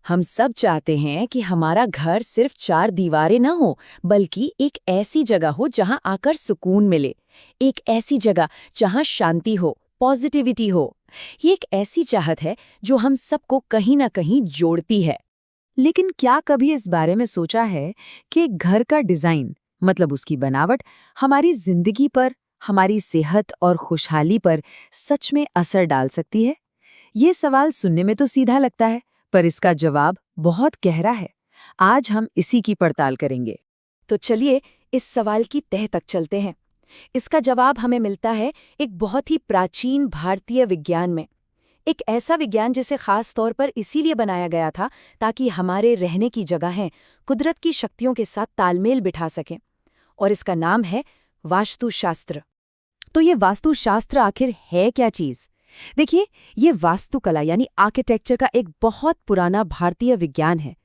हम सब चाहते हैं कि हमारा घर सिर्फ चार दीवारें ना हो, बल्कि एक ऐसी जगह हो जहां आकर सुकून मिले। एक ऐसी जगह जहां शांति हो, पॉजिटिविटी हो। ये एक ऐसी चाहत है जो हम सबको कहीं ना कहीं जोड़ती है। लेकिन क्या कभी इस बारे में सोचा है कि एक घर का डिजाइन, मतलब उसकी बनावट, हमारी जिंदगी पर, हमारी सेहत और खुशहाली पर सच में असर डाल सकती है? ये सवाल सुनने में तो सीधा लगता है, पर इसका जवाब बहुत गहरा है। आज हम इसी की पड़ताल करेंगे। तो चलिए इस सवाल की तह तक चलते हैं। इसका जवाब हमें मिलता है एक बहुत ही प्राचीन भारतीय विज्ञान में। एक ऐसा विज्ञान जिसे खास तौर पर इसीलिए बनाया गया था ताकि हमारे रहने की जगहें कुदरत की शक्तियों के साथ तालमेल बिठा सकें। और इसका नाम है वास्तुशास्त्र। तो ये वास्तुशास्त्र आखिर है क्या चीज? देखिए, ये वास्तुकला यानी आर्किटेक्चर का एक बहुत पुराना भारतीय विज्ञान है।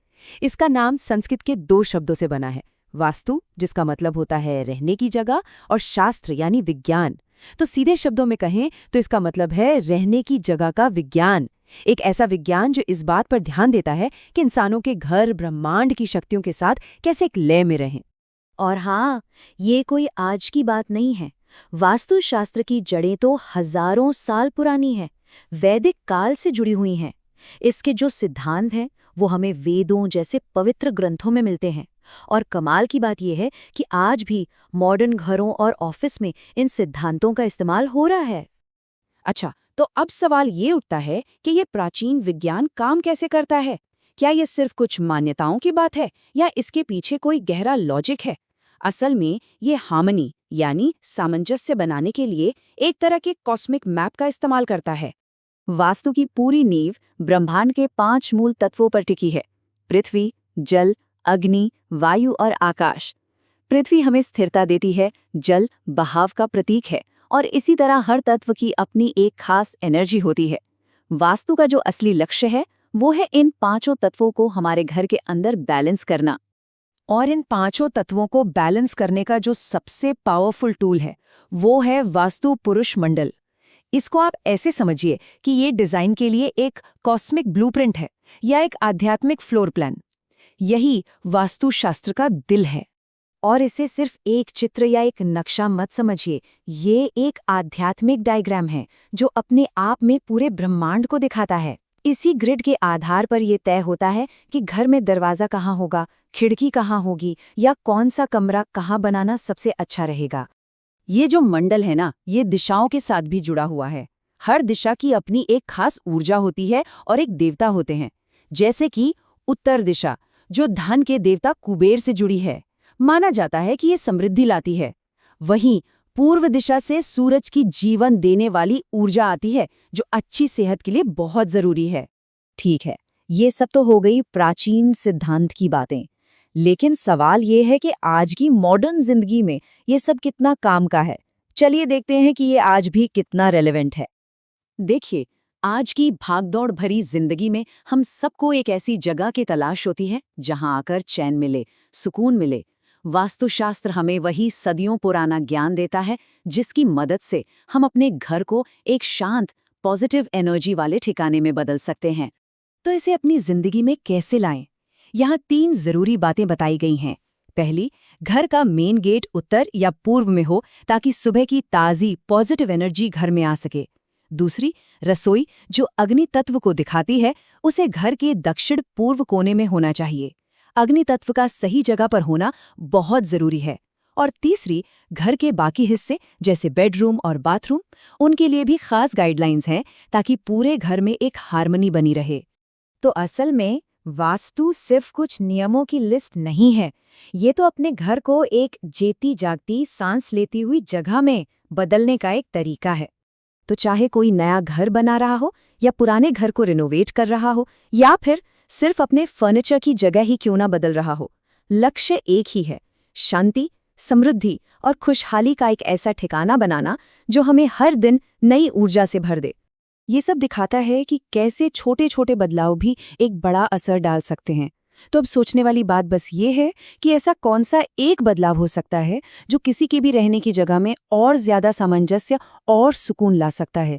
इसका नाम संस्कृत के दो शब्दों से बना है, वास्तु जिसका मतलब होता है रहने की जगह, और शास्त्र यानी विज्ञान। तो सीधे शब्दों में कहें तो इसका मतलब है रहने की जगह का विज्ञान। एक ऐसा विज्ञान जो इस बात पर ध्यान देता है कि इंसानों के घर ब्रह्मांड की शक्तियों के साथ कैसे एक लय में रहें। और हाँ, ये कोई आज की बात नहीं है। वास्तुशास्त्र की जड़ें तो हजारों साल पुरानी हैं, वैदिक काल से जुड़ी हुई हैं। इसके जो सिद्धांत हैं वो हमें वेदों जैसे पवित्र ग्रंथों में मिलते हैं। और कमाल की बात यह है कि आज भी मॉडर्न घरों और ऑफिस में इन सिद्धांतों का इस्तेमाल हो रहा है। अच्छा, तो अब सवाल ये उठता है कि ये प्राचीन विज्ञान काम कैसे करता है? क्या ये सिर्फ कुछ मान्यताओं की बात है या इसके पीछे कोई गहरा लॉजिक है? असल में ये हार्मनी यानी सामंजस्य बनाने के लिए एक तरह के कॉस्मिक मैप का इस्तेमाल करता है। वास्तु की पूरी नींव ब्रह्मांड के 5 मूल तत्वों पर टिकी है: पृथ्वी, जल, अग्नि, वायु और आकाश। पृथ्वी हमें स्थिरता देती है, जल बहाव का प्रतीक है, और इसी तरह हर तत्व की अपनी एक खास एनर्जी होती है। वास्तु का जो असली लक्ष्य है वो है इन पांचों तत्वों को हमारे घर के अंदर बैलेंस करना। और इन पांचों तत्वों को बैलेंस करने का जो सबसे पावरफुल टूल है वो है वास्तु पुरुष मंडल। इसको आप ऐसे समझिए कि ये डिजाइन के लिए एक कॉस्मिक ब्लूप्रिंट है या एक आध्यात्मिक फ्लोर प्लान। यही वास्तुशास्त्र का दिल है। और इसे सिर्फ एक चित्र या एक नक्शा मत समझिए, ये एक आध्यात्मिक डायग्राम है जो अपने आप में पूरे ब्रह्मांड को दिखाता है। इसी ग्रिड के आधार पर यह तय होता है कि घर में दरवाजा कहाँ होगा, खिड़की कहाँ होगी, या कौन सा कमरा कहाँ बनाना सबसे अच्छा रहेगा। ये जो मंडल है ना, ये दिशाओं के साथ भी जुड़ा हुआ है। हर दिशा की अपनी एक खास ऊर्जा होती है और एक देवता होते हैं। जैसे कि उत्तर दिशा, जो धन के देवता कुबेर से जुड़ी है, माना जाता है कि ये समृद्धि लाती है। वहीं पूर्व दिशा से सूरज की जीवन देने वाली ऊर्जा आती है, जो अच्छी सेहत के लिए बहुत जरूरी है। ठीक है, ये सब तो हो गई प्राचीन सिद्धांत की बातें। लेकिन सवाल ये है कि आज की मॉडर्न जिंदगी में ये सब कितना काम का है। चलिए देखते हैं कि ये आज भी कितना रेलेवेंट है। देखिए, आज की भागदौड़ भरी जिंदगी में हम सबको एक ऐसी जगह की तलाश होती है जहां आकर चैन मिले, सुकून मिले। वास्तुशास्त्र हमें वही सदियों पुराना ज्ञान देता है जिसकी मदद से हम अपने घर को एक शांत, पॉजिटिव एनर्जी वाले ठिकाने में बदल सकते हैं। तो इसे अपनी जिंदगी में कैसे लाएं? यहाँ 3 जरूरी बातें बताई गई हैं। पहली, घर का मेन गेट उत्तर या पूर्व में हो ताकि सुबह की ताज़ी पॉजिटिव एनर्जी घर में आ सके। दूसरी, रसोई जो अग्नि तत्व को दिखाती है उसे घर के दक्षिण पूर्व कोने में होना चाहिए। अग्नि तत्व का सही जगह पर होना बहुत जरूरी है। और तीसरी, घर के बाकी हिस्से जैसे बेडरूम और बाथरूम, उनके लिए भी खास गाइडलाइंस हैं ताकि पूरे घर में एक हार्मनी बनी रहे। तो असल में वास्तु सिर्फ कुछ नियमों की लिस्ट नहीं है, ये तो अपने घर को एक जीती जागती सांस लेती हुई जगह में बदलने का एक तरीका है। तो चाहे कोई नया घर बना रहा हो या पुराने घर को रिनोवेट कर रहा हो या फिर सिर्फ अपने फर्नीचर की जगह ही क्यों ना बदल रहा हो, लक्ष्य एक ही है: शांति, समृद्धि और खुशहाली का एक ऐसा ठिकाना बनाना जो हमें हर दिन नई ऊर्जा से भर दे। ये सब दिखाता है कि कैसे छोटे छोटे बदलाव भी एक बड़ा असर डाल सकते हैं। तो अब सोचने वाली बात बस ये है कि ऐसा कौन सा एक बदलाव हो सकता है जो किसी के भी रहने की जगह में और ज्यादा सामंजस्य और सुकून ला सकता है।